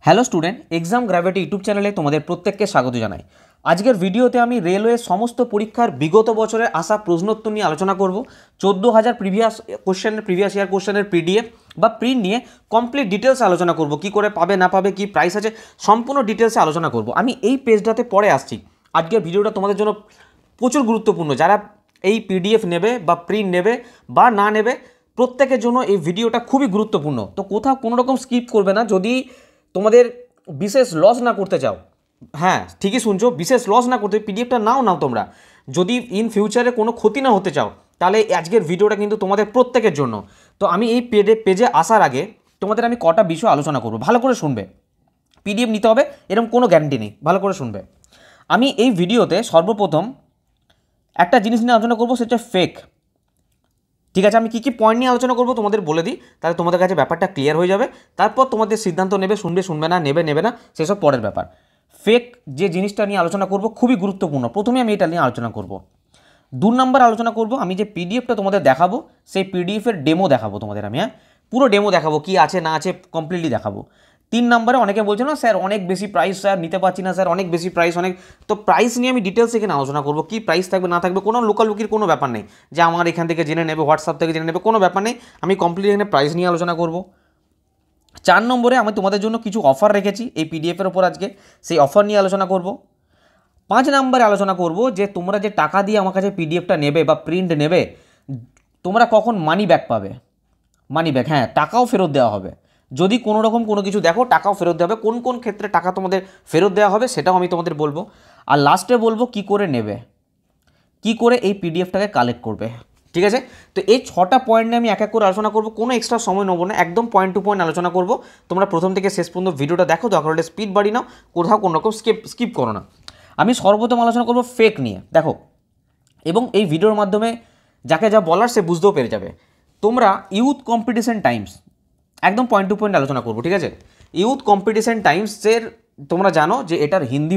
Hello student, exam gravity YouTube চ্যানেলে তোমাদের প্রত্যেককে স্বাগত জানাই। আজকের ভিডিওতে আমি রেলওয়ে সমস্ত পরীক্ষার বিগত বছরের আসা প্রশ্নোত্তর নিয়ে আলোচনা করব। 14,000 প্রিভিয়াস ইয়ার কোশ্চেনের পিডিএফ বা প্রিন্ট নিয়ে কমপ্লিট ডিটেলসে আলোচনা করব। কি করে পাবে না পাবে, কি প্রাইস আছে, সম্পূর্ণ ডিটেলসে আলোচনা করব। আমি এই পেজটাতে পরে আসছি। আজকের ভিডিওটা তোমাদের জন্য প্রচুর গুরুত্বপূর্ণ। যারা এই পিডিএফ নেবে বা প্রিন্ট নেবে বা না নেবে, প্রত্যেকের জন্য এই ভিডিওটা খুবই গুরুত্বপূর্ণ। তো কোথাও কোনো রকম স্কিপ করবে না। যদি তোমাদের বিশেষ লস না করতে চাও, হ্যাঁ ঠিকই শুনছো, বিশেষ লস না করতে, পিডিএফটা নাও তোমরা। যদি ইন ফিউচারে কোনো ক্ষতি না হতে চাও, তাহলে আজকের ভিডিওটা কিন্তু তোমাদের প্রত্যেকের জন্য। তো আমি এই পেজে আসার আগে তোমাদের আমি কটা বিষয় আলোচনা করব, ভালো করে শুনবে। পিডিএফ নিতে হবে এরকম কোনো গ্যারান্টি নেই, ভালো করে শুনবে। আমি এই ভিডিওতে সর্বপ্রথম একটা জিনিস নিয়ে আলোচনা করবো, সেটা ফেক। ঠিক আছে, আমি কী কী পয়েন্ট নিয়ে আলোচনা করবো তোমাদের বলে দিই, তাহলে তোমাদের কাছে ব্যাপারটা ক্লিয়ার হয়ে যাবে। তারপর তোমাদের সিদ্ধান্ত নেবে, শুনবে না, নেবে না, সেসব পরের ব্যাপার। ফেক যে জিনিসটা নিয়ে আলোচনা করব খুবই গুরুত্বপূর্ণ। প্রথমে আমি এটা নিয়ে আলোচনা করব। 2 নম্বর আলোচনা করব, আমি যে পিডিএফটা তোমাদের দেখাবো সেই পিডিএফের ডেমো দেখাবো তোমাদের আমি, পুরো ডেমো দেখাবো, কি আছে না আছে কমপ্লিটলি দেখাবো। 3 নম্বরে অনেকে বলছে না স্যার অনেক বেশি প্রাইস, স্যার নিতে পারছি না, স্যার অনেক বেশি প্রাইস, তো প্রাইস নিয়ে আমি ডিটেলস এখানে আলোচনা করবো। কি প্রাইস থাকবে না থাকবে, কোনো লুকালুকির কোনো ব্যাপার নেই যে আমার এখান থেকে জেনে নেবে, হোয়াটসঅ্যাপ থেকে জেনে নেবে, কোনো ব্যাপার নেই। আমি কমপ্লিট এখানে প্রাইস নিয়ে আলোচনা করব। 4 নম্বরে আমি তোমাদের জন্য কিছু অফার রেখেছি এই পিডিএফের ওপর, আজকে সেই অফার নিয়ে আলোচনা করব। 5 নম্বরে আলোচনা করব যে তোমরা যে টাকা দিয়ে আমার কাছে পিডিএফটা নেবে বা প্রিন্ট নেবে, তোমরা কখন মানি ব্যাক পাবে। মানি ব্যাক, হ্যাঁ, টাকাও ফেরত দেওয়া হবে। যদি কোনো রকম কোনো কিছু দেখো, টাকাও ফেরত দেওয়া হবে। কোন কোন ক্ষেত্রে টাকা তোমাদের ফেরত দেওয়া হবে সেটাও আমি তোমাদের বলবো। আর লাস্টে বলবো কি করে নেবে, কি করে এই পিডিএফটাকে কালেক্ট করবে। ঠিক আছে, তো এই 6টা পয়েন্ট নিয়ে আমি এক এক করে আলোচনা করব। কোনো এক্সট্রা সময় নেবো না, একদম পয়েন্ট টু পয়েন্ট আলোচনা করব। তোমরা প্রথম থেকে শেষ পর্যন্ত ভিডিওটা দেখো, দরকার হলে স্পিড বাড়ি নাও, কোথাও কোনো রকম স্কিপ করো না। আমি সর্বপ্রথম আলোচনা করব ফেক নিয়ে, দেখো। এবং এই ভিডিওর মাধ্যমে যাকে যা বলার সে বুঝতেও পেরে যাবে। তোমরা ইউথ কম্পিটিশন টাইমস, একদম পয়েন্ট টু পয়েন্ট আলোচনা করবো। ঠিক আছে, ইউথ কম্পিটিশন টাইমসের তোমরা জানো যে এটার হিন্দি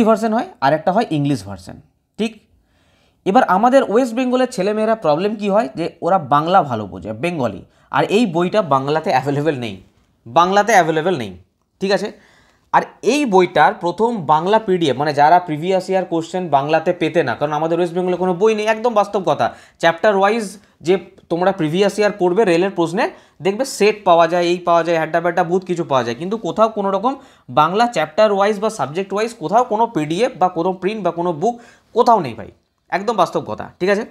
ভার্সন হয় আর একটা হয় ইংলিশ ভার্সন। ঠিক, এবার আমাদের ওয়েস্ট বেঙ্গলের ছেলেমেয়েরা প্রবলেম কি হয় যে ওরা বাংলা ভালো বোঝে, বেঙ্গলি, আর এই বইটা বাংলাতে অ্যাভেলেবেল নেই। ঠিক আছে, আর এই বইটার প্রথম বাংলা পিডিএফ, মানে যারা প্রিভিয়াস ইয়ার কোশ্চেন বাংলাতে পেতে না, কারণ আমাদের ওয়েস্ট বেঙ্গলে কোনো বই নেই, একদম বাস্তব কথা। চ্যাপ্টার ওয়াইজ যে তোমরা প্রিভিয়াস ইয়ার পড়বে রেলের প্রশ্নে, দেখবে সেট পাওয়া যায়, এই পাওয়া যায়, হ্যাড্ডা ব্যাড্ডা বহুত কিছু পাওয়া যায়, কিন্তু কোথাও কোনো রকম বাংলা চ্যাপ্টার ওয়াইজ বা সাবজেক্ট ওয়াইজ কোথাও কোনো পিডিএফ বা কোনো প্রিন্ট বা কোনো বুক কোথাও নেই ভাই, একদম বাস্তব কথা। ঠিক আছে,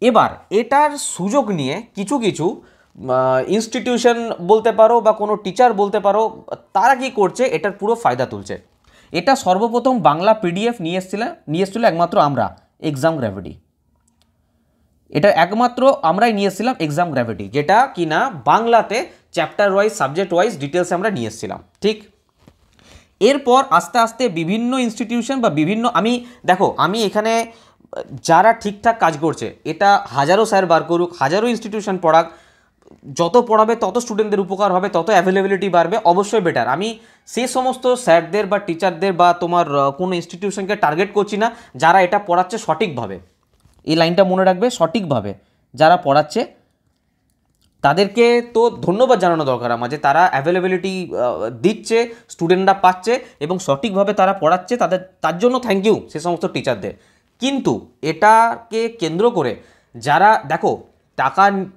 এবার এটার সুযোগ নিয়ে কিছু ইনস্টিটিউশন বলতে পারো বা কোনো টিচার বলতে পারো, তারা কি করছে, এটার পুরো ফায়দা তুলছে। এটা সর্বপ্রথম বাংলা পিডিএফ নিয়ে এসেছিল একমাত্র আমরা, এক্সাম গ্র্যাভিটি। এটা একমাত্র আমরাই নিয়ে এসেছিলাম এক্সাম গ্র্যাভিটি, যেটা কি না বাংলাতে চ্যাপ্টার ওয়াইজ সাবজেক্ট ওয়াইজ ডিটেলসে আমরা নিয়ে এসেছিলাম। ঠিক, এরপর আস্তে আস্তে বিভিন্ন ইনস্টিটিউশন বা আমি এখানে যারা ঠিকঠাক কাজ করছে, এটা হাজারো স্যার বার করুক, হাজারো ইনস্টিটিউশন পড়াক, যত পড়াবে তত স্টুডেন্টদের উপকার হবে, তত অ্যাভেলেবিলিটি বাড়বে, অবশ্যই বেটার। আমি সেই সমস্ত স্যারদের বা টিচারদের বা তোমার কোনো ইনস্টিটিউশনকে টার্গেট করছি না যারা এটা পড়াচ্ছে সঠিকভাবে। এই লাইনটা মনে রাখবে, সঠিকভাবে যারা পড়াচ্ছে তাদেরকে তো ধন্যবাদ জানানো দরকার আমার, যে তারা অ্যাভেলেবিলিটি দিচ্ছে, স্টুডেন্টরা পাচ্ছে এবং সঠিকভাবে তারা পড়াচ্ছে, তার জন্য থ্যাংক ইউ সে সমস্ত টিচারদের। কিন্তু এটাকে কেন্দ্র করে যারা দেখো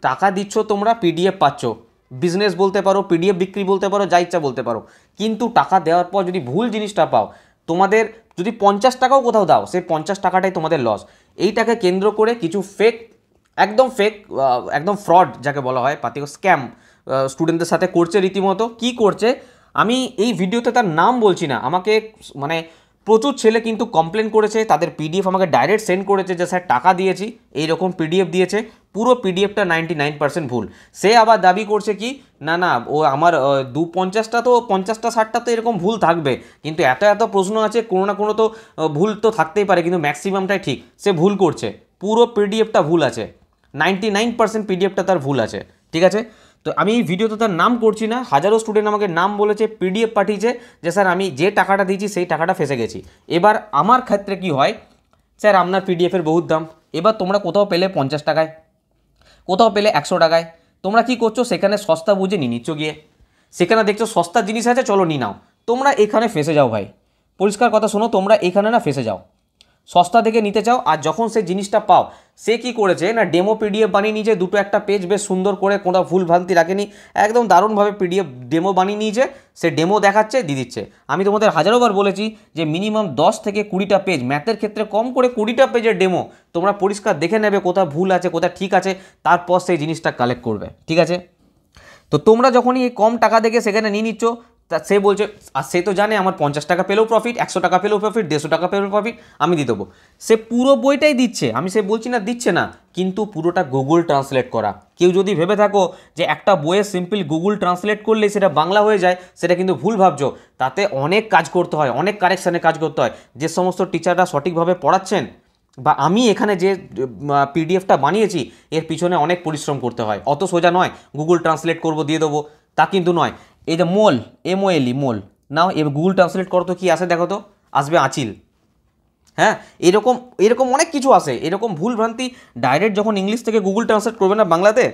টাকা দিচ্ছ, তোমরা পিডিএফ পাচ্ছ, বিজনেস বলতে পারো, পিডিএফ বিক্রি বলতে পারো, যা ইচ্ছা বলতে পারো, কিন্তু টাকা দেওয়ার পর যদি ভুল জিনিসটা পাও, তোমাদের যদি 50 টাকাও কোথাও দাও, সেই 50 টাকাটাই তোমাদের লস। এইটাকে কেন্দ্র করে কিছু একদম ফ্রড যাকে বলা হয়, পাতিও স্ক্যাম স্টুডেন্টদের সাথে করছে রীতিমতো। কি করছে আমি এই ভিডিওতে তার নাম বলছি না, আমাকে মানে প্রচুর ছেলে কিন্তু কমপ্লেন করেছে, তাদের পিডিএফ আমাকে ডাইরেক্ট সেন্ড করেছে যে স্যার টাকা দিয়েছি, এইরকম পিডিএফ দিয়েছে, পুরো পিডিএফটা 99% ভুল। সে আবার দাবি করছে কি না ও আমার 50টা তো 50টা 60টা তো এরকম ভুল থাকবে, কিন্তু এত প্রশ্ন আছে, কোনো না কোনো তো ভুল তো থাকতেই পারে, কিন্তু ম্যাক্সিমামটাই ঠিক। সে ভুল করছে, পুরো পিডিএফটা ভুল আছে, 99% পিডিএফটা তার ভুল আছে। ঠিক আছে, তো আমি এই ভিডিওতে তার নাম করছি না, হাজারো স্টুডেন্ট আমাকে নাম বলেছে, পিডিএফ পাঠিয়েছে যে স্যার আমি যে টাকাটা দিয়েছি সেই টাকাটা ফেসে গেছি। এবার আমার ক্ষেত্রে কি হয়, স্যার আপনার পিডিএফের বহুত দাম, এবার তোমরা কোথাও পেলে 50 টাকায়, কোথাও পেলে 100 টাকায়, তোমরা কি করছো, সেখানে সস্তা বুঝে নিয়ে নিচ্ছ গিয়ে। সেখানে দেখছো সস্তা জিনিস আছে, চলো নিয়ে নাও, তোমরা এখানে ফেঁসে যাও ভাই। পরিষ্কার কথা শোনো, তোমরা এখানে না ফেঁসে যাও, সস্তা থেকে নিতে চাও, আর যখন সে জিনিসটা পাও সে কি করেছে না ডেমো পিডিএফ বানিয়ে নিয়েছে, দুটো একটা পেজ বেশ সুন্দর করে, কোনো ভুল ভ্রান্তি রাখেনি, একদম দারুণভাবে পিডিএফ ডেমো বানিয়ে নিয়েছে, সে ডেমো দেখাচ্ছে, দিয়ে দিচ্ছে। আমি তোমাদের হাজারোবার বলেছি যে মিনিমাম 10 থেকে 20টা পেজ, ম্যাথের ক্ষেত্রে কম করে 20টা পেজের ডেমো তোমরা পরিষ্কার দেখে নেবে, কোথায় ভুল আছে কোথায় ঠিক আছে, তারপর সেই জিনিসটা কালেক্ট করবে, ঠিক আছে। তো তোমরা যখনই এই কম টাকা দেখে সেখানে নিয়ে নিচ্ছ, তা সে বলছে, আর সে তো জানে আমার 50 টাকা পেলেও প্রফিট, 100 টাকা পেলেও প্রফিট, 150 টাকা পেলেও প্রফিট, আমি দিয়ে দেবো। সে পুরো বইটাই দিচ্ছে, আমি সে বলছি না দিচ্ছে না, কিন্তু পুরোটা গুগল ট্রান্সলেট করা। কেউ যদি ভেবে থাকো যে একটা বইয়ে সিম্পল গুগল ট্রান্সলেট করলে সেটা বাংলা হয়ে যায়, সেটা কিন্তু ভুল ভাবছো। তাতে অনেক কাজ করতে হয়, অনেক কারেকশানে কাজ করতে হয়। যে সমস্ত টিচাররা সঠিকভাবে পড়াচ্ছেন, বা আমি এখানে যে পিডিএফটা বানিয়েছি, এর পিছনে অনেক পরিশ্রম করতে হয়, অত সোজা নয় গুগল ট্রান্সলেট করবো দিয়ে দেবো, তা কিন্তু নয়। এই যে মোল, MOLE, মোল নাও, এবার গুগল ট্রান্সলেট করো তো কী আসে দেখো তো, আসবে আঁচিল। হ্যাঁ, এরকম এরকম অনেক কিছু আসে, এরকম ভুল ভ্রান্তি ডাইরেক্ট যখন ইংলিশ থেকে গুগল ট্রান্সলেট করবে না বাংলাতে,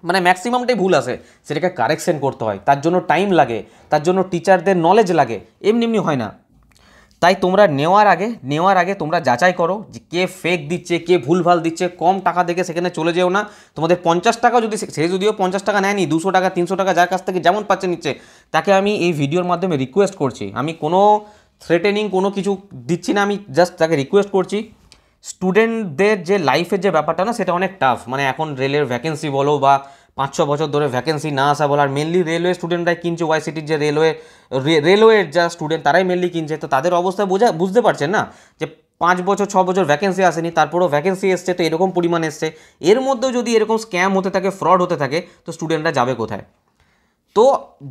মানে ম্যাক্সিমামটাই ভুল আসে, সেটাকে কারেকশন করতে হয়, তার জন্য টাইম লাগে, তার জন্য টিচারদের নলেজ লাগে, এমনি এমনি হয় না। তাই তোমরা নেওয়ার আগে তোমরা যাচাই করো যে কে ফেক দিচ্ছে, কে ভুলভাল দিচ্ছে। কম টাকা দেখে সেখানে চলে যেও না। তোমাদের 50 টাকা যদি, সে যদিও 50 টাকা নেয়নি, 200 টাকা 300 টাকা যার কাছ থেকে যেমন পাচ্ছে নিচ্ছে, তাকে আমি এই ভিডিওর মাধ্যমে রিকোয়েস্ট করছি, আমি কোনো থ্রেটেনিং কোনো কিছু দিচ্ছি না, আমি জাস্ট তাকে রিকোয়েস্ট করছি। স্টুডেন্টদের যে লাইফের যে ব্যাপারটা না, সেটা অনেক টাফ, মানে এখন রেলের ভ্যাকেন্সি বলো বা 5-6 বছর ধরে ভ্যাকেন্সি না আসা বলো, আর মেনলি রেলওয়ে স্টুডেন্টরাই কিনছে, ওয়াইসিটির যে রেলওয়ের যা স্টুডেন্ট তারাই মেনলি কিনছে। তো তাদের অবস্থা বুঝতে পারছেন না যে 5 বছর 6 বছর ভ্যাকেন্সি আসেনি, তারপরেও ভ্যাকেন্সি এসছে, তো এরকম পরিমাণ এসছে, এর মধ্যেও যদি এরকম স্ক্যাম হতে থাকে, ফ্রড হতে থাকে, তো স্টুডেন্টরা যাবে কোথায়? তো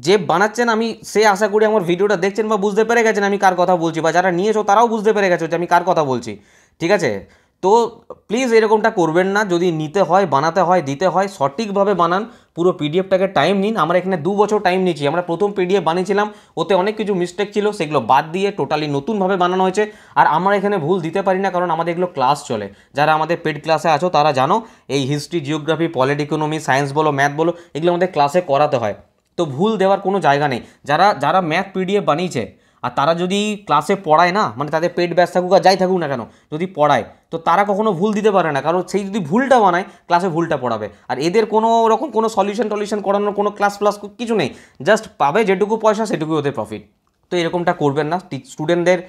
যে বানাচ্ছেন, আমি সে আশা করি আমার ভিডিওটা দেখছেন বা বুঝতে পেরে গেছেন আমি কার কথা বলছি, বা যারা নিয়েছো তারাও বুঝতে পেরে গেছো যে আমি কার কথা বলছি, ঠিক আছে। তো প্লিজ এরকমটা করবেন না, যদি নিতে হয়, বানাতে হয়, দিতে হয়, সঠিকভাবে বানান, পুরো পিডিএফটাকে টাইম নিন। আমরা এখানে 2 বছর টাইম নিয়েছি, আমরা প্রথম পিডিএফ বানিয়েছিলাম, ওতে অনেক কিছু মিস্টেক ছিল, সেগুলো বাদ দিয়ে টোটালি নতুনভাবে বানানো হয়েছে। আর আমরা এখানে ভুল দিতে পারি না, কারণ আমাদের এগুলো ক্লাস চলে। যারা আমাদের পেড ক্লাসে আছো তারা জানো, এই history, geography, polity, economy, science বলো, ম্যাথ বলো, এগুলো আমাদের ক্লাসে করাতে হয়। তো ভুল দেওয়ার কোনো জায়গা নেই। যারা ম্যাথ পিডিএফ বানিয়েছে আর তারা যদি ক্লাসে পড়ায় না, মানে তাদের পেড ব্যাচ থাকুক আর যাই থাকুক না কেন, যদি পড়ায়, তো তারা কখনো ভুল দিতে পারে না, কারণ সেই যদি ভুলটা বানায় ক্লাসে ভুলটা পড়াবে। আর এদের কোনো রকম কোনো সলিউশন করানোর কোনো ক্লাস কিছু নেই, জাস্ট পাবে যেটুকু পয়সা সেটুকুই ওদের প্রফিট। তো এরকমটা করবেন না, স্টুডেন্টদের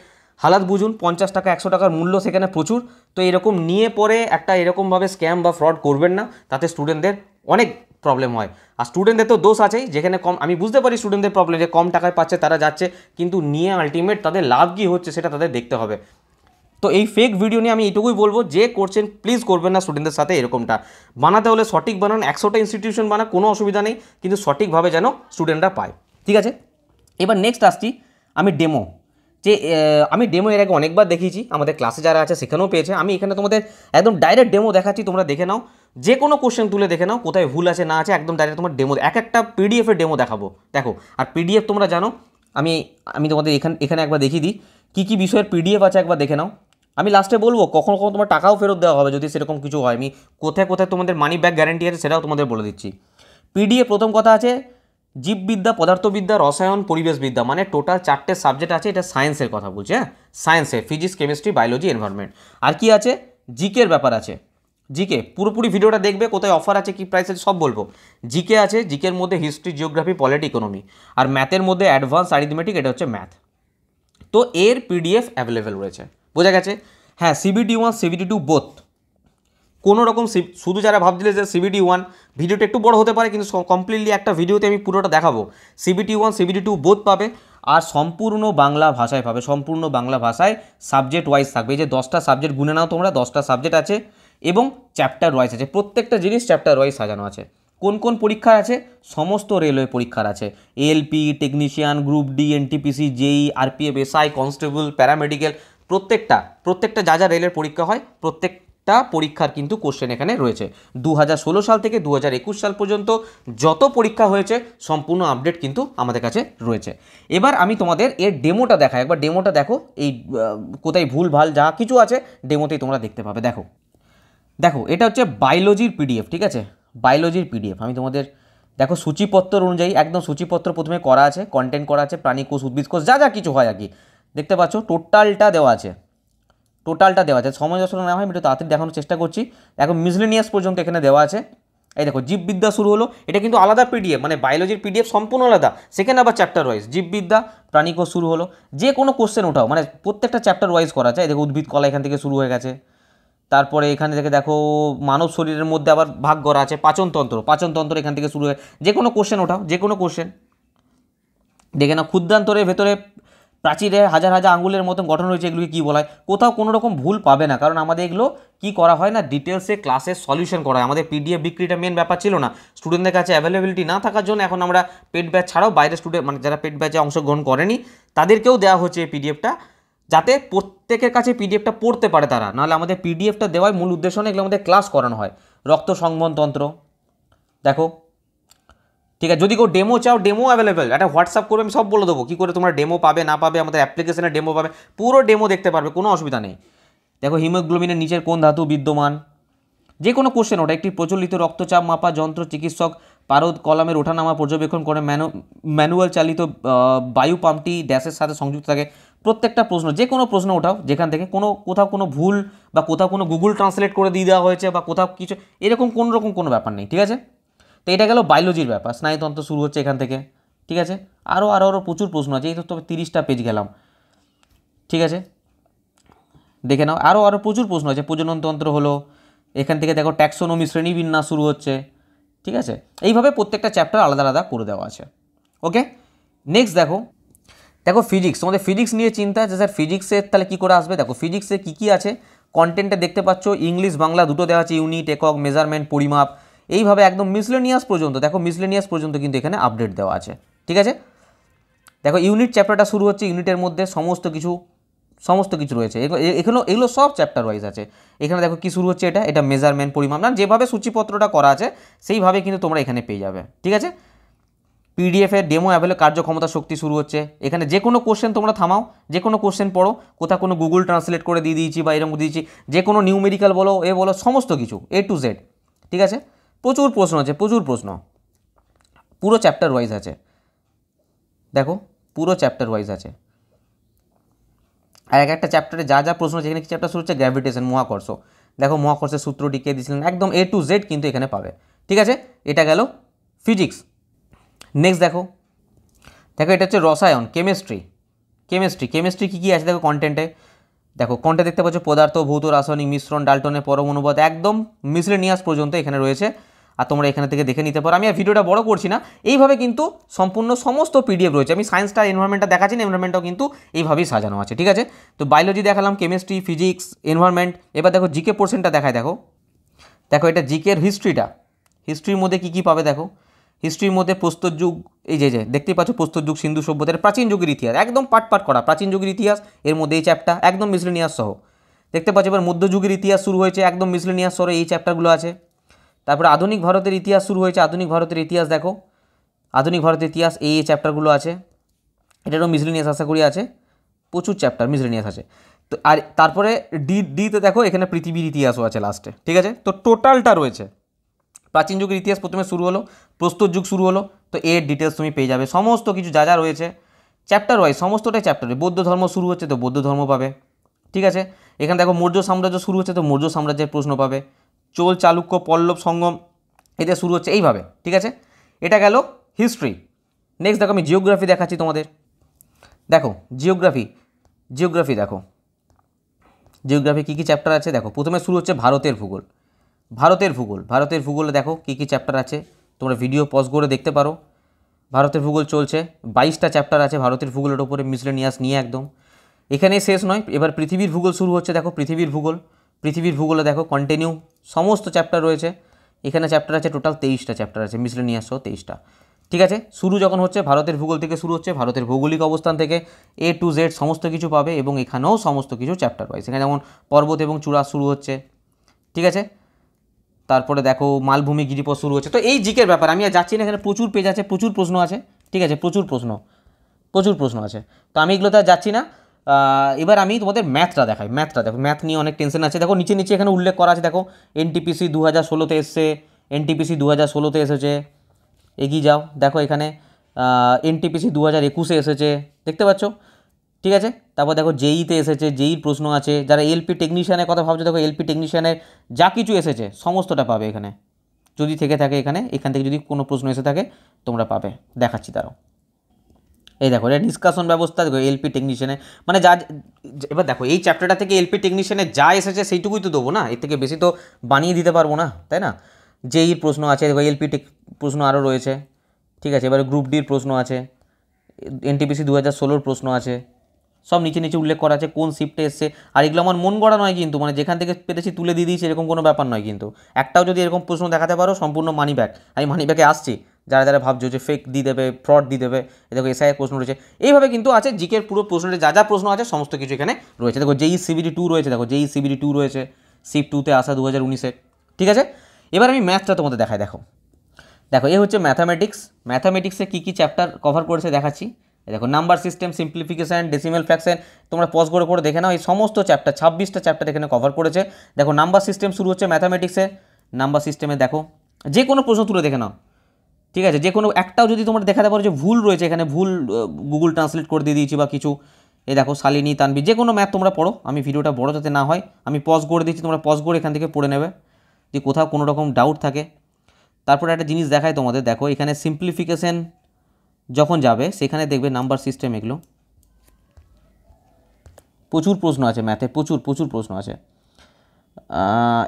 হালাত বুঝুন। 50 টাকা 100 টাকার মূল্য সেখানে প্রচুর। তো এরকম নিয়ে পরে একটা এরকমভাবে স্ক্যাম বা ফ্রড করবেন না, তাতে স্টুডেন্টদের অনেক প্রবলেম হয়। আর স্টুডেন্টদের তো দোষ আছেই, যেখানে কম, আমি বুঝতে পারি স্টুডেন্টদের প্রবলেম, যে কম টাকায় পাচ্ছে তারা যাচ্ছে, কিন্তু নিয়ে আলটিমেট তাদের লাভ কী হচ্ছে সেটা তাদের দেখতে হবে। তো এই ফেক ভিডিও নিয়ে আমি এটুকুই বলবো, যে করছেন প্লিজ করবেন না স্টুডেন্টদের সাথে এরকমটা। বানাতে হলে সঠিক বানান, 100টা ইনস্টিটিউশন বানা, কোনো অসুবিধা নেই, কিন্তু সঠিকভাবে যেন স্টুডেন্টরা পায়, ঠিক আছে। এবার নেক্সট আসছি আমি ডেমো, যে আমি ডেমো এর আগে অনেকবার দেখিয়েছি, আমাদের ক্লাসে যারা আছে সেখানেও পেয়েছে। আমি এখানে তোমাদের একদম ডাইরেক্ট ডেমো দেখাচ্ছি, তোমরা দেখে নাও, যে কোনো কোশ্চেন তুলে দেখে নাও কোথায় ভুল আছে না আছে, একদম ডাইরেক্ট তোমার ডেমো, এক একটা পিডিএফের ডেমো দেখাবো। দেখো, আর পিডিএফ তোমরা জানো, আমি তোমাদের এখানে একবার দেখিয়ে দিই কী বিষয়ের পিডিএফ আছে, একবার দেখে নাও। আমি লাস্টে বলবো কখনো কখনো তোমার টাকাও ফেরত দেওয়া হবে যদি সেরকম কিছু হয়। আমি কোথায় কোথায় তোমাদের মানি ব্যাক গ্যারান্টি আছে সেটাও তোমাদের বলে দিচ্ছি। পিডিএফ প্রথম কথা আছে জীববিদ্যা, পদার্থবিদ্যা, রসায়ন, পরিবেশবিদ্যা, মানে টোটাল 4টে সাবজেক্ট আছে। এটা সায়েন্সের কথা বলছে, হ্যাঁ, সায়েন্সে ফিজিক্স, কেমিস্ট্রি, বায়োলজি, এনভায়রনমেন্ট। আর কি আছে, জিকের ব্যাপার আছে। জিকে পুরোপুরি ভিডিওটা দেখবে, কোথায় অফার আছে, কি প্রাইস আছে সব বলবো। জিকে আছে, জিকের মধ্যে হিস্ট্রি, জিওগ্রাফি, পলিটি, ইকোনমি। আর ম্যাথের মধ্যে অ্যাডভান্স অ্যারিথমেটিক, এটা হচ্ছে ম্যাথ। তো এর পিডিএফ অ্যাভেলেবেল রয়েছে, বোঝা গেছে। হ্যাঁ, CBT1 CBT2 বোথ, কোনো রকম শুধু যারা ভাবছিলে যে CBT1 ভিডিওটা একটু বড় হতে পারে, কিন্তু কমপ্লিটলি একটা ভিডিওতে আমি পুরোটা দেখাবো। CBT1 CBT2 বোথ পাবে, আর সম্পূর্ণ বাংলা ভাষায় পাবে, সম্পূর্ণ বাংলা ভাষায়, সাবজেক্ট ওয়াইজ থাকবে। এই যে 10টা সাবজেক্ট গুনে নাও তোমরা, 10টা সাবজেক্ট আছে এবং চ্যাপ্টার ওয়াইজ আছে, প্রত্যেকটা জিনিস চ্যাপ্টার ওয়াইজ সাজানো আছে। কোন কোন পরীক্ষার আছে, সমস্ত রেলওয়ে পরীক্ষার আছে, ALP, technician, group D, NTPC, JEE, RPF, SI, constable, paramedical, প্রত্যেকটা যা রেলের পরীক্ষা হয় প্রত্যেকটা পরীক্ষার কিন্তু কোশ্চেন এখানে রয়েছে। 2016 সাল থেকে 2021 সাল পর্যন্ত যত পরীক্ষা হয়েছে সম্পূর্ণ আপডেট কিন্তু আমাদের কাছে রয়েছে। এবার আমি তোমাদের এর ডেমোটা দেখাই, একবার ডেমোটা দেখো, এই কোথায় ভুল ভাল যা কিছু আছে ডেমোতেই তোমরা দেখতে পাবে। দেখো এটা হচ্ছে বায়োলজির পিডিএফ, ঠিক আছে, বায়োলজির পিডিএফ। আমি তোমাদের দেখো সূচিপত্র অনুযায়ী একদম সূচিপত্র প্রথমে করা আছে, কন্টেন্ট করা আছে, প্রাণী কোষ, উদ্ভিদ কোষ, যা যা কিছু হয় আর কি, দেখতে পাচ্ছ টোটালটা দেওয়া আছে, টোটালটা দেওয়া আছে। সময় যত না হয় আমি একটু তাড়াতাড়ি দেখানোর চেষ্টা করছি। দেখো মিসলেনিয়াস পর্যন্ত এখানে দেওয়া আছে। এই দেখো জীববিদ্যা শুরু হলো, এটা কিন্তু আলাদা পিডিএফ, মানে বায়োলজির পিডিএফ সম্পূর্ণ আলাদা, সেখানে আবার চ্যাপ্টার ওয়াইজ জীববিদ্যা, প্রাণীকোষ শুরু হলো, যে কোনো কোশ্চেন ওঠাও, মানে প্রত্যেকটা চ্যাপ্টার ওয়াইজ করা যায়। দেখো উদ্ভিদ কলা এখান থেকে শুরু হয়ে গেছে। তারপরে এখানে থেকে দেখো মানব শরীরের মধ্যে আবার ভাগ করা আছে, পাচনতন্ত্র, পাচনতন্ত্র এখান থেকে শুরু হয়ে, যে কোনো কোশ্চেন ওঠাও, যে কোনো কোশ্চেন দেখে না। ক্ষুদ্রান্তরের ভেতরে প্রাচীরে হাজার হাজার আঙুলের মতন গঠন রয়েছে, এগুলোকে কী বলা হয়, কোথাও কোনো রকম ভুল পাবে না, কারণ আমাদের এগুলো কী করা হয় না, ডিটেলসে ক্লাসের সলিউশন করা হয়। আমাদের পিডিএফ বিক্রিটা মেন ব্যাপার ছিল না, স্টুডেন্টদের কাছে অ্যাভেলেবিলিটি না থাকার জন্য এখন আমরা পেড ব্যাচ ছাড়াও বাইরের স্টুডেন্ট, মানে যারা পেড ব্যাচে অংশগ্রহণ করেনি তাদেরকেও দেওয়া হচ্ছে এই পিডিএফটা, যাতে প্রত্যেকের কাছে পিডিএফটা পড়তে পারে তারা। নাহলে আমাদের পিডিএফটা দেওয়ার মূল উদ্দেশ্য না, এগুলো আমাদের ক্লাস করানো হয়। রক্ত সংবহনতন্ত্র দেখো, ঠিক আছে। যদি কেউ ডেমো চাও, ডেমো অ্যাভেলেবেল, একটা হোয়াটসঅ্যাপ করবে, আমি সব বলে দেবো কী করে তোমরা ডেমো পাবে না পাবে, আমাদের অ্যাপ্লিকেশনে ডেমো পাবে, পুরো ডেমো দেখতে পারবে, কোনো অসুবিধা নেই। দেখো হিমোগ্লোবিনের নিচের কোন ধাতু বিদ্যমান, যে কোনো কোশ্চেন ওটা। একটি প্রচলিত রক্তচাপ মাপা যন্ত্র চিকিৎসক পারদ কলামের ওঠানামা পর্যবেক্ষণ করে, ম্যানুয়াল চালিত বায়ু পাম্পটি ড্যাশের সাথে সংযুক্ত থাকে। প্রত্যেকটা প্রশ্ন, যে কোনো প্রশ্ন ওঠাও যেখান থেকে, কোথাও কোনো ভুল বা কোথাও কোনো গুগল ট্রান্সলেট করে দিয়ে দেওয়া হয়েছে বা কোথাও কিছু এরকম কোনো রকম কোনো ব্যাপার নেই, ঠিক আছে। তো এটা গেল বায়োলজির ব্যাপার, স্নায়ুতন্ত্র শুরু হচ্ছে এখান থেকে, ঠিক আছে। আরও প্রচুর প্রশ্ন আছে, এই তো তবে 30টা পেজ গেলাম, ঠিক আছে, দেখে নাও। আরও প্রচুর প্রশ্ন আছে। প্রজননতন্ত্র হলো, এখান থেকে দেখো ট্যাক্সোনমি শ্রেণীবিন্যাস শুরু হচ্ছে, ঠিক আছে। এইভাবে প্রত্যেকটা চ্যাপ্টার আলাদা আলাদা করে দেওয়া আছে। ওকে, নেক্সট দেখো ফিজিক্স। তোমাদের ফিজিক্স নিয়ে চিন্তা আছে স্যার, ফিজিক্সের তাহলে কী করে আসবে। দেখো ফিজিক্সে কী কী আছে, কন্টেন্টে দেখতে পাচ্ছ ইংলিশ বাংলা দুটো দেওয়া আছে, ইউনিট, একক, মেজারমেন্ট, পরিমাপ, এইভাবে একদম মিসলেনিয়াস পর্যন্ত। দেখো মিসলেনিয়াস পর্যন্ত কিন্তু এখানে আপডেট দেওয়া আছে, ঠিক আছে। দেখো ইউনিট চ্যাপ্টারটা শুরু হচ্ছে, ইউনিটের মধ্যে সমস্ত কিছু রয়েছে, এগুলো সব চ্যাপ্টার ওয়াইজ আছে। এখানে দেখো কি শুরু হচ্ছে, এটা মেজারমেন্ট, পরিমাপ, না যেভাবে সূচিপত্রটা করা আছে সেইভাবে কিন্তু তোমরা এখানে পেয়ে যাবে, ঠিক আছে। পিডিএফের ডেমো অ্যাভেলেবল, কার্যক্ষমতা শক্তি শুরু হচ্ছে। এখানে যে কোনো কোশ্চেন তোমরা থামাও, যে কোনো কোশ্চেন পড়ো, কোথাও কোনো গুগল ট্রান্সলেট করে দিয়ে দিয়েছি বা এরকম দিয়েছি, যে কোনো নিউমেরিক্যাল বলো বলো, সমস্ত কিছু A to Z, ঠিক আছে। প্রচুর প্রশ্ন আছে, প্রচুর প্রশ্ন, পুরো চ্যাপ্টার ওয়াইজ আছে। দেখো পুরো চ্যাপ্টার ওয়াইজ আছে, আর এক একটা চ্যাপ্টারে যা যা প্রশ্ন আছে। এখানে কি চ্যাপ্টার শুরু হচ্ছে, গ্র্যাভিটেশন, মহাকর্ষ। দেখো মহাকর্ষের সূত্রটি কে দিয়েছিলেন, একদম A to Z কিন্তু এখানে পাবে, ঠিক আছে। এটা গেল ফিজিক্স। নেক্সট দেখো এটা হচ্ছে রসায়ন, কেমিস্ট্রি কী কী আছে দেখো কন্টেন্টে। দেখো কন্টেন্ট দেখতে পাচ্ছ পদার্থ, ভৌত, রাসায়নিক মিশ্রণ, ডাল্টনের পরমাণুবাদ, একদম মিসলেনিয়াস পর্যন্ত এখানে রয়েছে। আর তোমরা এখানে থেকে দেখে নিতে পারো। আমি আর ভিডিওটা বড় করছি না, এইভাবে কিন্তু সম্পূর্ণ সমস্ত পিডিএফ রয়েছে। আমি সায়েন্সটা এনভায়রনমেন্টটা দেখাচ্ছি না, এনভায়রনমেন্টটাও কিন্তু এইভাবেই সাজানো আছে, ঠিক আছে। তো বায়োলজি দেখালাম, কেমিস্ট্রি, ফিজিক্স, এনভায়রনমেন্ট। এবার দেখো জিকে পোর্শনটা দেখায়। দেখো এটা জিকের হিস্ট্রির মধ্যে কী কী পাবে। দেখো হিস্ট্রির মধ্যে প্রস্তর যুগ, এই যে দেখতেই পাচ্ছ প্রস্তর যুগ, সিন্ধু সভ্যতার, প্রাচীন যুগের ইতিহাস, একদম পাট করা প্রাচীন যুগের ইতিহাস, এর মধ্যে এই চ্যাপ্টার একদম মিসলেনিয়াস সহ। দেখতে পাচ্ছ এবার মধ্যযুগের ইতিহাস শুরু হয়েছে, একদম মিসলেনিয়াস সহ এই চ্যাপ্টারগুলো আছে। তারপরে আধুনিক ভারতের ইতিহাস শুরু হয়েছে, আধুনিক ভারতের ইতিহাস দেখো, আধুনিক ভারতের ইতিহাস এই চ্যাপ্টারগুলো আছে। এটারও মিসলেনিয়াস আশা করি আছে, প্রচুর চ্যাপ্টার মিসলেনিয়াস আছে। তো আর তারপরে ডিতে দেখো এখানে পৃথিবীর ইতিহাসও আছে লাস্টে, ঠিক আছে। তো টোটালটা রয়েছে। প্রাচীন যুগের ইতিহাস প্রথমে শুরু হলো, প্রস্তর যুগ শুরু হলো, তো এর ডিটেলস তুমি পেয়ে যাবে, সমস্ত কিছু যা যা রয়েছে চ্যাপ্টার ওয়াইজ, সমস্তটাই চ্যাপ্টার। বৌদ্ধ ধর্ম শুরু হচ্ছে তো বৌদ্ধ ধর্ম পাবে, ঠিক আছে। এখানে দেখো মৌর্য সাম্রাজ্য শুরু হচ্ছে তো মৌর্য সাম্রাজ্যের প্রশ্ন পাবে। চোল, চালুক্য, পল্লব, সঙ্গম, এদের শুরু হচ্ছে এইভাবে, ঠিক আছে। এটা গেল হিস্ট্রি। নেক্সট দেখো আমি জিওগ্রাফি দেখাচ্ছি তোমাদের। দেখো জিওগ্রাফি দেখো, জিওগ্রাফি কী কী চ্যাপ্টার আছে। দেখো প্রথমে শুরু হচ্ছে ভারতের ভূগোলে দেখো কী কী চ্যাপ্টার আছে, তোমরা ভিডিও পজ করে দেখতে পারো। ভারতের ভূগোল চলছে, 22টা চ্যাপ্টার আছে ভারতের ভূগোলের ওপরে, মিসলেনিয়াস নিয়ে একদম। এখানে শেষ নয়, এবার পৃথিবীর ভূগোল শুরু হচ্ছে। দেখো পৃথিবীর ভূগোলে দেখো কন্টিনিউ সমস্ত চ্যাপ্টার রয়েছে। এখানে চ্যাপ্টার আছে টোটাল 23টা চ্যাপ্টার আছে, মিসলেনিয়াস সহ 23টা, ঠিক আছে। শুরু যখন হচ্ছে ভারতের ভূগোল থেকে শুরু হচ্ছে, ভারতের ভৌগোলিক অবস্থান থেকে A to Z সমস্ত কিছু পাবে, এবং এখানেও সমস্ত কিছু চ্যাপ্টার ওয়াইজ। এখানে যেমন পর্বত এবং চূড়া শুরু হচ্ছে, ঠিক আছে। তারপরে দেখো মালভূমি, গিরিপথ শুরু হচ্ছে। তো এই জিকের ব্যাপার আমি আর যাচ্ছি না, এখানে প্রচুর পেজ আছে, প্রচুর প্রশ্ন আছে, ঠিক আছে, প্রচুর প্রশ্ন আছে। তো আমি এগুলোতে আর যাচ্ছি না। এবার আমি তোমাদের ম্যাথটা দেখাই। দেখো ম্যাথ নিয়ে অনেক টেনশন আছে। দেখো নিচে এখানে উল্লেখ করা আছে। দেখো NTPC 2016-তে এসছে, NTPC 2016-তে এসেছে, এগিয়ে যাও, দেখো এখানে এনটিপিসি 2021-এ এসেছে, দেখতে পাচ্ছ, ঠিক আছে। তারপর দেখো জেইতে এসেছে, জেইর প্রশ্ন আছে। যারা এলপি টেকনিশিয়ানের কথা ভাবছো, দেখো এলপি টেকনিশিয়ানের যা কিছু এসেছে সমস্তটা পাবে এখানে, যদি থেকে থাকে এখান থেকে যদি কোনো প্রশ্ন এসে থাকে তোমরা পাবে, দেখাচ্ছি তারাও। এই দেখো এটা ডিসকাশন ব্যবস্থা, দেখো এলপি টেকনিশিয়ানে মানে যা, এবার দেখো এই চ্যাপ্টারটা থেকে এলপি টেকনিশিয়ানে যা এসেছে সেইটুকুই তো দেবো না, এর থেকে বেশি তো বানিয়ে দিতে পারবো না, তাই না। জেইর প্রশ্ন আছে, দেখো এলপি প্রশ্ন আরও রয়েছে, ঠিক আছে। এবারে গ্রুপ ডির প্রশ্ন আছে, এনটিপিসি 2016-র প্রশ্ন আছে, সব নিচে নিচে উল্লেখ করা আছে কোন শিফটে এসছে। আর এগুলো আমার মন গড়া নয় কিন্তু, মানে যেখান থেকে পেরেছি তুলে দিয়ে দিয়েছি এরকম কোনো ব্যাপার নয় কিন্তু। একটাও যদি এরকম প্রশ্ন দেখাতে পারো সম্পূর্ণ মানি ব্যাক, আমি মানি ব্যাকে আসছি। যারা যারা ভাবছো যে ফেক দিয়ে দেবে, ফ্রড দিয়ে দেবে, দেখো এসআইয়ের প্রশ্ন রয়েছে, এইভাবে কিন্তু আছে। জিকের পুরো প্রশ্নের যা যা প্রশ্ন আছে সমস্ত কিছু এখানে রয়েছে। দেখো জেই সিবিডি 2 রয়েছে, দেখো জেই সিবিডি 2 রয়েছে, শিফট 2তে আসা 2019-এ, ঠিক আছে। এবার আমি ম্যাথটা তোমাদের দেখাই, দেখো দেখো এ হচ্ছে ম্যাথামেটিক্স। ম্যাথামেটিক্সে কী কী চ্যাপ্টার কভার করেছে দেখাচ্ছি। দেখো number system, simplification, decimal fraction, তোমরা পজ করে দেখে নাও, এই সমস্ত চ্যাপ্টার 26টা চ্যাপ্টার এখানে কভার করেছে। দেখো নাম্বার সিস্টেম শুরু হচ্ছে ম্যাথামেটিক্সে। নাম্বার সিস্টেমে দেখো যে কোনো প্রশ্ন তুলে দেখে নাও, ঠিক আছে। যে কোনো একটাও যদি তোমরা দেখাতে পারো যে ভুল রয়েছে এখানে, ভুল গুগল ট্রান্সলেট করে দিয়ে দিয়েছি বা কিছু, এই দেখো শালিনী, তানবি, যে কোনো ম্যাথ তোমরা পড়ো, আমি ভিডিওটা বড় যাতে না হয় আমি পজ করে দিচ্ছি, তোমরা পজ করে এখান থেকে পড়ে নেবে যদি কোথাও কোনো রকম ডাউট থাকে। তারপরে একটা জিনিস দেখায় তোমাদের, দেখো এখানে সিম্পলিফিকেশন যখন যাবে সেখানে দেখবে নাম্বার সিস্টেম, এগুলো প্রচুর প্রশ্ন আছে ম্যাথে, প্রচুর প্রচুর প্রশ্ন আছে।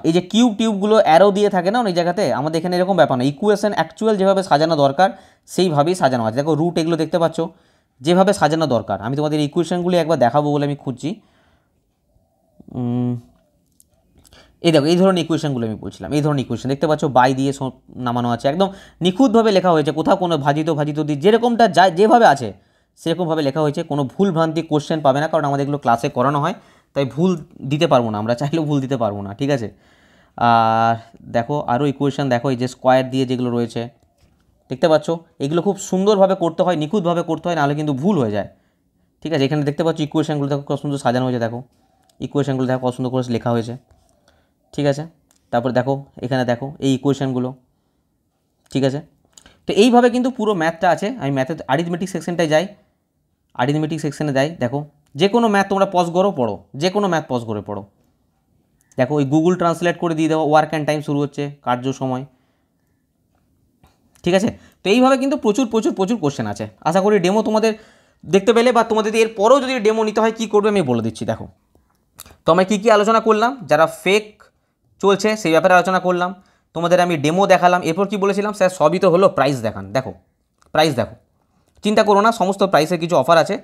এই যে কিউব টিউবগুলো অ্যারো দিয়ে থাকে না এই জায়গাতে, আমাদের এখানে এরকম ব্যাপার না, ইকুয়েশন অ্যাকচুয়াল যেভাবে সাজানো দরকার সেইভাবেই সাজানো আছে। দেখো রুট এগুলো দেখতে পাচ্ছ, যেভাবে সাজানো দরকার। আমি তোমাদের ইকুয়েশনগুলি একবার দেখাবো বলে আমি খুঁজছি। এই দেখো এই ধরনের ইকুয়েশনগুলো আমি বলছিলাম, এই ধরনের ইকুয়েশন দেখতে পাচ্ছ, বাই দিয়ে নামানো আছে, একদম নিখুঁতভাবে লেখা হয়েছে, কোথাও কোনো ভাজিত দিয়ে যেরকমটা যায় যেভাবে আছে সেরকমভাবে লেখা হয়েছে, কোনো ভুল ভ্রান্তি কোশ্চেন পাবে না, কারণ আমাদের এগুলো ক্লাসে করানো হয়, তাই ভুল দিতে পারবো না, আমরা চাইলেও ভুল দিতে পারবো না, ঠিক আছে। আর দেখো আরও ইকুয়েশন, দেখো এই যে স্কোয়ার দিয়ে যেগুলো রয়েছে দেখতে পাচ্ছ, এগুলো খুব সুন্দরভাবে করতে হয়, নিখুঁতভাবে করতে হয়, নাহলে কিন্তু ভুল হয়ে যায়, ঠিক আছে। এখানে দেখতে পাচ্ছ ইকুয়েশনগুলো দেখো কত সুন্দর সাজানো হয়েছে, দেখো ইকুয়েশনগুলো দেখো কত সুন্দর করে লেখা হয়েছে, ঠিক আছে। তারপর দেখো এখানে দেখো এই ইকুয়েশনগুলো, ঠিক আছে। তো এইভাবে কিন্তু পুরো ম্যাথটা আছে। আমি ম্যাথের আরিথমেটিক সেকশনটায় যাই, আরিথমেটিক সেকশনে যাই, দেখো যে কোনো ম্যাথ তোমরা পজ করো পড়ো, যে কোনো ম্যাথ পজ করে পড়ো। দেখো ওই গুগল ট্রান্সলেট করে দিয়ে দেবো, ওয়ার্ক অ্যান্ড টাইম শুরু হচ্ছে, কার্য সময়, ঠিক আছে। তো এইভাবে কিন্তু প্রচুর প্রচুর প্রচুর কোশ্চেন আছে। আশা করি ডেমো তোমাদের দেখতে পেলে, বা তোমাদের এর পরেও যদি ডেমো নিতে হয় কী করবে আমি বলে দিচ্ছি। দেখো তো আমরা কী কী আলোচনা করলাম, যারা ফেক চলছে সেই ব্যাপারে আলোচনা করলাম, তোমাদের আমি ডেমো দেখালাম, এরপর কি বলেছিলাম স্যার সবই তো হলো, প্রাইস দেখান। দেখো প্রাইস দেখো, চিন্তা করো না, সমস্ত প্রাইসের কিছু অফার আছে,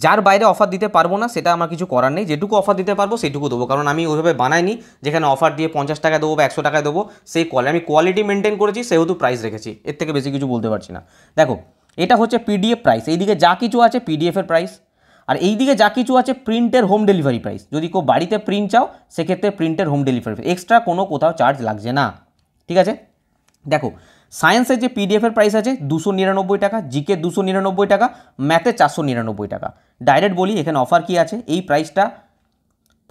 যার বাইরে অফার দিতে পারবো না সেটা আমার কিছু করার নেই, যেটুকু অফার দিতে পারবো সেটুকু দেবো, কারণ আমি ওইভাবে বানাইনি যেখানে অফার দিয়ে 50 টাকা দেবো বা 100 টাকায় দেবো, সেই আমি কোয়ালিটি মেনটেন করেছি, সেহেতু প্রাইস রেখেছি, এর থেকে বেশি কিছু বলতে পারছি না। দেখো এটা হচ্ছে পিডিএফ প্রাইস, এইদিকে যা কিছু আছে পিডিএফের প্রাইস, আর এইদিকে যা কিছু আছে প্রিন্টের হোম ডেলিভারি প্রাইস। যদি কেউ বাড়িতে প্রিন্ট চাও সেক্ষেত্রে প্রিন্টের হোম ডেলিভারি এক্সট্রা কোনো কোথাও চার্জ লাগছে না, ঠিক আছে। দেখো সায়েন্সের যে পিডিএফের প্রাইস আছে 299 টাকা, জিকে 299 টাকা, ম্যাথে 499 টাকা। ডাইরেক্ট বলি এখানে অফার কি আছে, এই প্রাইসটা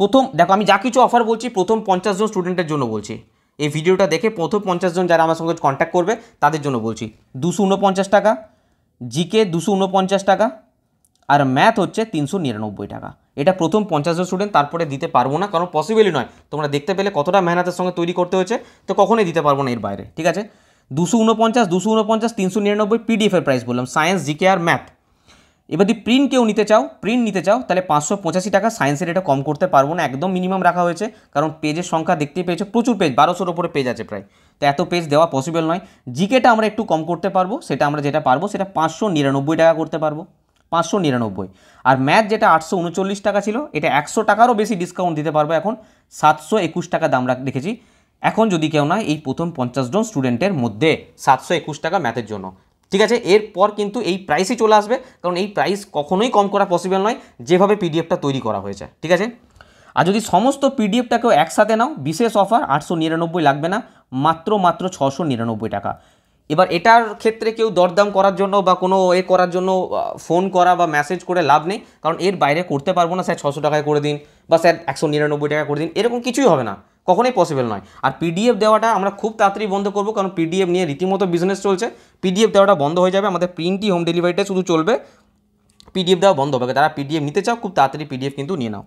প্রথম, দেখো আমি যা কিছু অফার বলছি প্রথম 50 জন স্টুডেন্টের জন্য বলছি, এই ভিডিওটা দেখে প্রথম 50 জন যারা আমার সঙ্গে কন্ট্যাক্ট করবে তাদের জন্য বলছি। 249 টাকা, জিকে 249 টাকা, আর ম্যাথ হচ্ছে 399 টাকা। এটা প্রথম 50 জন স্টুডেন্ট, তারপরে দিতে পারবো না, কারণ পসিবলই নয়। তোমরা দেখতে পেলে কতটা মেহনতের সঙ্গে তৈরি করতে হয়েছে, তো কখনোই দিতে পারবো না এর বাইরে, ঠিক আছে। 249, 399 পিডিএফের প্রাইস বললাম, সায়েন্স, জিকে আর ম্যাথ। এবার যদি প্রিন্ট নিতে চাও তাহলে 585 টাকা। সায়েন্সের এটা কম করতে পারবো না, একদম মিনিমাম রাখা হয়েছে, কারণ পেজের সংখ্যা দেখতেই পেয়েছো প্রচুর পেজ, 1200-র ওপরে পেজ আছে প্রায়, তো এত পেজ দেওয়া পসিবল নয়। জিকেটা আমরা একটু কম করতে পারবো, সেটা আমরা যেটা পারবো সেটা 599 টাকা করতে পারবো, 599। আর ম্যাথ যেটা 839 টাকা ছিল, এটা 100 টাকারও বেশি ডিসকাউন্ট দিতে পারবো, এখন 721 টাকা দাম রেখেছি। এখন যদি কেউ না এই প্রথম 50 জন স্টুডেন্টের মধ্যে 721 টাকা ম্যাথের জন্য, ঠিক আছে। এরপর কিন্তু এই প্রাইসই চলে আসবে, কারণ এই প্রাইস কখনোই কম করা পসিবল নয় যেভাবে পিডিএফটা তৈরি করা হয়েছে, ঠিক আছে। আর যদি সমস্ত পিডিএফটাকেও একসাথে নাও, বিশেষ অফার 899 লাগবে না, মাত্র 699 টাকা। এবার এটার ক্ষেত্রে কেউ দরদাম করার জন্য বা কোনো করার জন্য ফোন করা বা মেসেজ করে লাভ নেই, কারণ এর বাইরে করতে পারবো না, স্যার 600 টাকায় করে দিন বা স্যার 199 টাকা করে দিন, এরকম কিছুই হবে না, কখনোই পসিবল নয়। আর পিডিএফ দেওয়াটা আমরা খুব তাড়াতাড়ি বন্ধ করবো, কারণ পিডিএফ নিয়ে রীতিমতো বিজনেস চলছে। পিডিএফ দেওয়াটা বন্ধ হয়ে যাবে, আমাদের প্রিন্টই হোম ডেলিভারিটা শুধু চলবে, পিডিএফ দেওয়া বন্ধ হবে। যারা পিডিএফ নিতে চাও খুব তাড়াতাড়ি পিডিএফ কিন্তু নিয়ে নাও।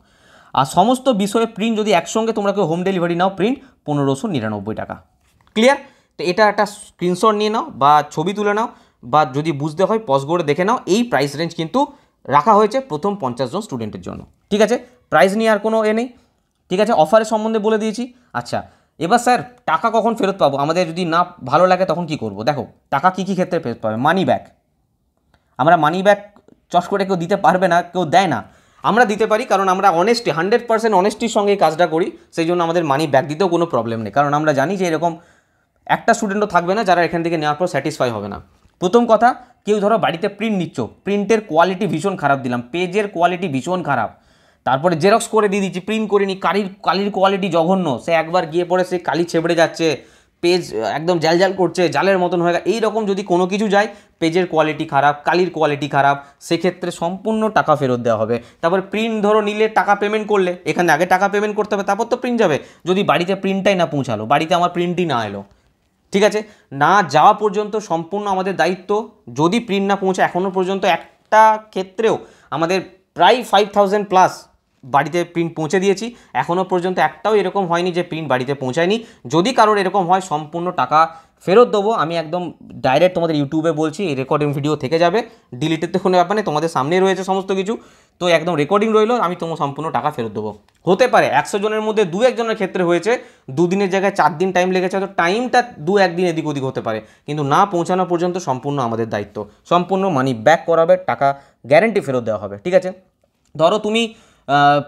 আর সমস্ত বিষয়ে প্রিন্ট যদি একসঙ্গে তোমরা কেউ হোম ডেলিভারি নাও, প্রিন্ট 1599 টাকা। ক্লিয়ার? তো এটা একটা স্ক্রিনশট নিয়ে নাও বা ছবি তুলে নাও, বা যদি বুঝতে হয় পজ করে দেখে নাও। এই প্রাইস রেঞ্জ কিন্তু রাখা হয়েছে প্রথম 50 জন স্টুডেন্টের জন্য। ঠিক আছে, প্রাইস নিয়ে আর কোনো নেই। ঠিক আছে, অফারের সম্বন্ধে বলে দিয়েছি। আচ্ছা, এবার স্যার টাকা কখন ফেরত পাবো? আমাদের যদি না ভালো লাগে তখন কি করব? দেখো, টাকা কী কী ক্ষেত্রে ফেরত পাবে। মানি ব্যাক, আমরা মানি ব্যাক চট করে কেউ দিতে পারবে না, কেউ দেয় না, আমরা দিতে পারি, কারণ আমরা অনেস্টি 100% অনেস্টির সঙ্গে এই কাজটা করি। সেই জন্য আমাদের মানি ব্যাক দিতেও কোনো প্রবলেম নেই, কারণ আমরা জানি যে এরকম একটা স্টুডেন্টও থাকবে না যারা এখান থেকে নেওয়ার পর স্যাটিসফাই হবে না। প্রথম কথা, কেউ ধরো বাড়িতে প্রিন্ট নিচ্ছ, প্রিন্টের কোয়ালিটি ভীষণ খারাপ দিলাম, পেজের কোয়ালিটি ভীষণ খারাপ, তারপরে জেরক্স করে দিয়ে দিচ্ছি, প্রিন্ট করিনি, কালির কোয়ালিটি জঘন্য, সে একবার গিয়ে পরে সে কালি ছেবড়ে যাচ্ছে, পেজ একদম জাল করছে, জালের মতন হয়ে গেছে, এইরকম যদি কোনো কিছু যায়, পেজের কোয়ালিটি খারাপ, কালির কোয়ালিটি খারাপ, সেক্ষেত্রে সম্পূর্ণ টাকা ফেরত দেওয়া হবে। তারপর প্রিন্ট ধরো নিলে, টাকা পেমেন্ট করলে, এখানে আগে টাকা পেমেন্ট করতে হবে, তারপর তো প্রিন্ট যাবে। যদি বাড়িতে প্রিন্টটাই না পৌঁছালো, বাড়িতে আমার প্রিন্টই না এলো, ঠিক আছে, না যাওয়া পর্যন্ত সম্পূর্ণ আমাদের দায়িত্ব। যদি প্রিন্ট না পৌঁছে, এখনও পর্যন্ত একটা ক্ষেত্রেও আমাদের প্রায় 5000+ বাড়িতে প্রিন্ট পৌঁছে দিয়েছি, এখনও পর্যন্ত একটাও এরকম হয়নি যে প্রিন্ট বাড়িতে পৌঁছায়নি। যদি কারোর এরকম হয়, সম্পূর্ণ টাকা ফেরত দেবো। আমি একদম ডাইরেক্ট তোমাদের ইউটিউবে বলছি, এই রেকর্ডিং ভিডিও থেকে যাবে, ডিলিটের তো কোনো ব্যাপার নেই, তোমাদের সামনেই রয়েছে সমস্ত কিছু, তো একদম রেকর্ডিং রইলো, আমি তোমার সম্পূর্ণ টাকা ফেরত দেবো। হতে পারে 100 জনের মধ্যে 2-1 জনের ক্ষেত্রে হয়েছে 2 দিনের জায়গায় 4 দিন টাইম লেগেছে, তো টাইমটা 2-1 দিন এদিক ওদিক হতে পারে, কিন্তু না পৌঁছানো পর্যন্ত সম্পূর্ণ আমাদের দায়িত্ব, সম্পূর্ণ মানি ব্যাক করা হবে, টাকা গ্যারেন্টি ফেরত দেওয়া হবে। ঠিক আছে, ধরো তুমি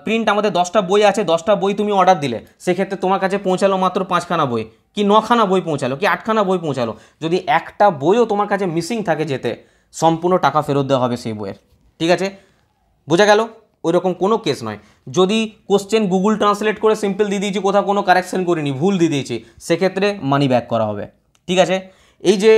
প্রিন্ট আমাদের 10টা বই আছে, 10টা বই তুমি অর্ডার দিলে, সেক্ষেত্রে তোমার কাছে পৌঁছালো মাত্র 5খানা বই, কি 9খানা বই পৌঁছালো, কি 8খানা বই পৌঁছালো, যদি একটা বইও তোমার কাছে মিসিং থাকে যেতে, সম্পূর্ণ টাকা ফেরত দেওয়া হবে সেই বইয়ের। ঠিক আছে, বোঝা গেল? ওই রকম কোনো কেস নয়। যদি কোশ্চেন গুগল ট্রান্সলেট করে সিম্পল দিয়ে দিয়েছি, কোথাও কোনো কারেকশন করিনি, ভুল দিয়ে দিয়েছি, সেক্ষেত্রে মানি ব্যাক করা হবে। ঠিক আছে, এই যে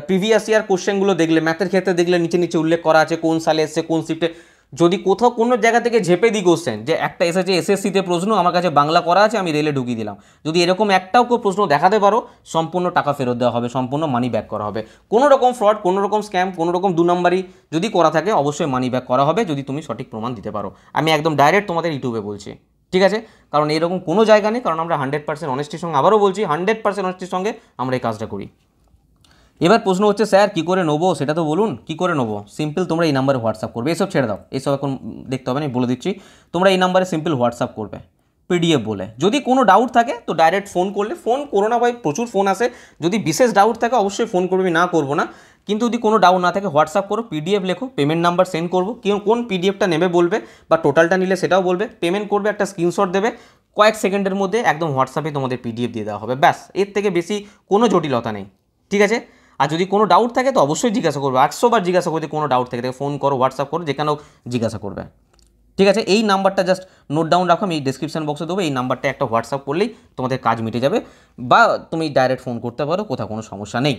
প্রিভিয়াস ইয়ার কোশ্চেনগুলো দেখলে, ম্যাথের ক্ষেত্রে দেখলে নিচে নিচে উল্লেখ করা আছে কোন সালে এসছে, কোন শিফটে, যদি কোথাও কোনো জায়গা থেকে ঝেপে দিই কোশ্চেন, যে একটা এসেছে এসএসসিতে প্রশ্ন, আমার কাছে বাংলা করা আছে, আমি রেলে ঢুকিয়ে দিলাম, যদি এরকম একটাও কেউ প্রশ্ন দেখাতে পারো, সম্পূর্ণ টাকা ফেরত দেওয়া হবে, সম্পূর্ণ মানি ব্যাক করা হবে। কোনো রকম ফ্রড, কোনো রকম স্ক্যাম, কোনো রকম 2 নম্বরই যদি করা থাকে, অবশ্যই মানি ব্যাক করা হবে, যদি তুমি সঠিক প্রমাণ দিতে পারো। আমি একদম ডাইরেক্ট তোমাদের ইউটিউবে বলছি। ঠিক আছে, কারণ এরকম কোনো জায়গা নেই, কারণ আমরা 100% অনেস্টির সঙ্গে, আবারও বলছি 100% অনেস্টির সঙ্গে আমরা এই কাজটা করি। এবার প্রশ্ন হচ্ছে, স্যার কী করে নেবো সেটা তো বলুন, কী করে নেবো? সিম্পল, তোমরা এই নাম্বারে হোয়াটসঅ্যাপ করবে, এসব ছেড়ে দাও, এসব এখন দেখতে হবে না, বলে দিচ্ছি। তোমরা এই নাম্বারে সিম্পল হোয়াটসঅ্যাপ করবে পিডিএফ বলে। যদি কোনো ডাউট থাকে তো ডাইরেক্ট ফোন করলে, ফোন করো না ভাই, প্রচুর ফোন আসে, যদি বিশেষ ডাউট থাকে অবশ্যই ফোন করবে, না করবো না, কিন্তু যদি কোনো ডাউট না থাকে হোয়াটসঅ্যাপ করো, পিডিএফ লেখো, পেমেন্ট নাম্বার সেন্ড করবো, কেউ কোন পিডিএফটা নেবে বলবে, বা টোটালটা নিলে সেটাও বলবে, পেমেন্ট করবে, একটা স্ক্রিনশট দেবে, কয়েক সেকেন্ডের মধ্যে একদম হোয়াটসঅ্যাপে তোমাদের পিডিএফ দিয়ে দেওয়া হবে, ব্যাস, এর থেকে বেশি কোনো জটিলতা নেই। ঠিক আছে, আর যদি কোনো ডাউট থাকে তো অবশ্যই জিজ্ঞাসা করবে, 100 বার জিজ্ঞাসা করবে, কোনো ডাউট থাকে ফোন করো, হোয়াটসঅ্যাপ করো, যেখানেও জিজ্ঞাসা করবে। ঠিক আছে, এই নাম্বারটা জাস্ট নোট ডাউন রাখো, আমি এই ডেসক্রিপশন বক্সে দেবো, এই নাম্বারটা একটা হোয়াটসঅ্যাপ করলেই তোমাদের কাজ মিটে যাবে, বা তুমি ডাইরেক্ট ফোন করতে পারো, কোথাও কোনো সমস্যা নেই।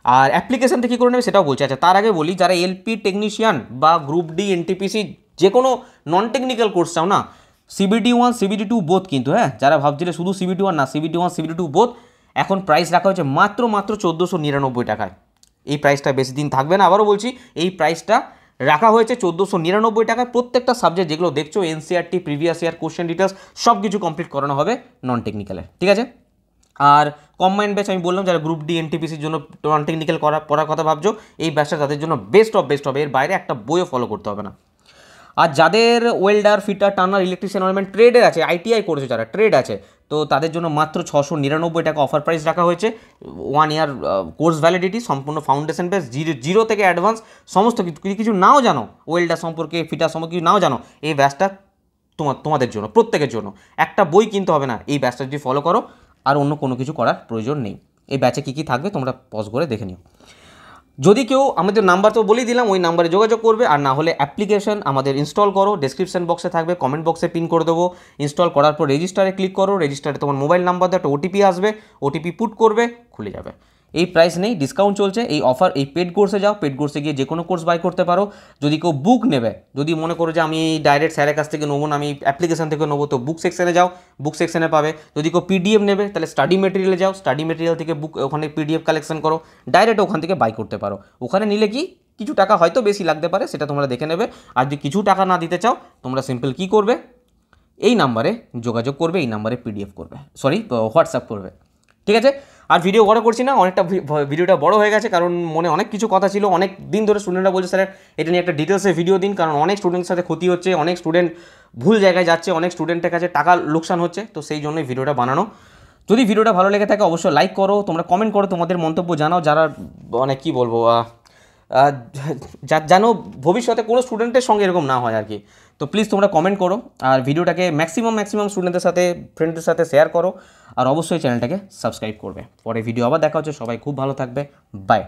আর অ্যাপ্লিকেশানটা কী করে নেবে সেটাও বলছি। আচ্ছা, তার আগে বলি, যারা এলপি টেকনিশিয়ান বা গ্রুপ ডি এনটিপিসি যে কোনো নন টেকনিক্যাল কোর্স চাও না, CBT 1 CBT 2 বোথ কিন্তু, হ্যাঁ, যারা ভাবছিলে শুধু CBT 1 না, CBT 1 CBT 2 বোথ, এখন প্রাইস রাখা হয়েছে মাত্র 1499 টাকায়। এই প্রাইসটা বেশি দিন থাকবে না, আবারও বলছি, এই প্রাইসটা রাখা হয়েছে 1499 টাকায়। প্রত্যেকটা সাবজেক্ট যেগুলো দেখছো, NCERT, previous year question details সব কিছু কমপ্লিট করানো হবে নন টেকনিক্যালে। ঠিক আছে, আর কম্বাইন্ড ব্যাচ আমি বললাম, যারা গ্রুপ ডি এনটিপিসির জন্য নন টেকনিক্যাল পড়ার কথা ভাবছো, এই ব্যাচটা তাদের জন্য বেস্ট অফ বেস্ট হবে, এর বাইরে একটা বইও ফলো করতে হবে না। আর যাদের welder, fitter, turner, electrician, wireman ট্রেডের আছে, আইটিআই করেছে যারা, ট্রেড আছে, তো তাদের জন্য মাত্র 699 টাকা অফার প্রাইস রাখা হয়েছে। 1 ইয়ার কোর্স ভ্যালিডিটি, সম্পূর্ণ ফাউন্ডেশন বেস, জিরো থেকে অ্যাডভান্স, সমস্ত কিছু নাও জানো, ওয়েল্ডার সম্পর্কে, ফিটার সম্পর্কে কিছু নাও জানো, এই ব্যাচটা তোমাদের জন্য, প্রত্যেকের জন্য। একটা বই কিনতে হবে না এই ব্যাচটা যদি ফলো করো, আর অন্য কোনো কিছু করার প্রয়োজন নেই। এই ব্যাচে কী কী থাকবে তোমরা পজ করে দেখে নিও। যদি কেউ, আমাদের নাম্বার তো বলেই দিলাম, ওই নাম্বারে যোগাযোগ করবে, আর না হলে অ্যাপ্লিকেশন আমাদের ইনস্টল করো, ডেসক্রিপশন বক্সে থাকবে, কমেন্ট বক্সে পিন করে দেবো। ইনস্টল করার পর রেজিস্টারে ক্লিক করো, রেজিস্টারে তোমার মোবাইল নাম্বার দিয়ে একটা ওটিপি আসবে, ওটিপি পুট করবে, খুলে যাবে। এই প্রাইস নেই, ডিসকাউন্ট চলছে, এই অফার, এই পেড কোর্সে যাও, পেড কোর্সে গিয়ে যে কোনো কোর্স বাই করতে পারো। যদি কেউ বুক নেবে, যদি মনে করো যে আমি ডাইরেক্ট স্যারের কাছ থেকে নেবো না, আমি অ্যাপ্লিকেশন থেকে নেবো, তো বুক সেকশনে যাও, বুক সেকশনে পাবে। যদি কেউ পিডিএফ নেবে তাহলে স্টাডি মেটেরিয়ালে যাও, স্টাডি মেটেরিয়াল থেকে বুক, ওখানে পিডিএফ কালেকশন করো, ডাইরেক্ট ওখান থেকে বাই করতে পারো। ওখানে নিলে কি কিছু টাকা হয়তো বেশি লাগতে পারে, সেটা তোমরা দেখে নেবে। আর যদি কিছু টাকা না দিতে চাও, তোমরা সিম্পল কী করবে, এই নাম্বারে যোগাযোগ করবে, এই নাম্বারে পিডিএফ করবে, সরি হোয়াটসঅ্যাপ করবে, ঠিক আছে। আর ভিডিও বড় করছি না, অনেকটা ভিডিওটা বড় হয়ে গেছে, কারণ মনে অনেক কিছু কথা ছিল। অনেক দিন ধরে স্টুডেন্টরা বলছে স্যার এটা নিয়ে একটা ডিটেলসে ভিডিও দিন, কারণ অনেক স্টুডেন্টের সাথে ক্ষতি হচ্ছে, অনেক স্টুডেন্ট ভুল জায়গায় যাচ্ছে, অনেক স্টুডেন্টের কাছে টাকা লোকসান হচ্ছে, তো সেই জন্যই ভিডিওটা বানানো। যদি ভিডিওটা ভালো লেগে থাকে অবশ্যই লাইক করো, তোমরা কমেন্ট করো, তোমাদের মন্তব্য জানাও, যারা মানে কী বলবো, যেন ভবিষ্যতে কোনো স্টুডেন্টের সঙ্গে এরকম না হয় আর কি। তো প্লিজ তোমরা কমেন্ট করো, আর ভিডিওটাকে ম্যাক্সিমাম স্টুডেন্টদের সাথে, ফ্রেন্ডদের সাথে শেয়ার করো, আর অবশ্যই চ্যানেলটাকে সাবস্ক্রাইব করবে। পরে ভিডিও আবার দেখা হচ্ছে, সবাই খুব ভালো থাকবে, বাই।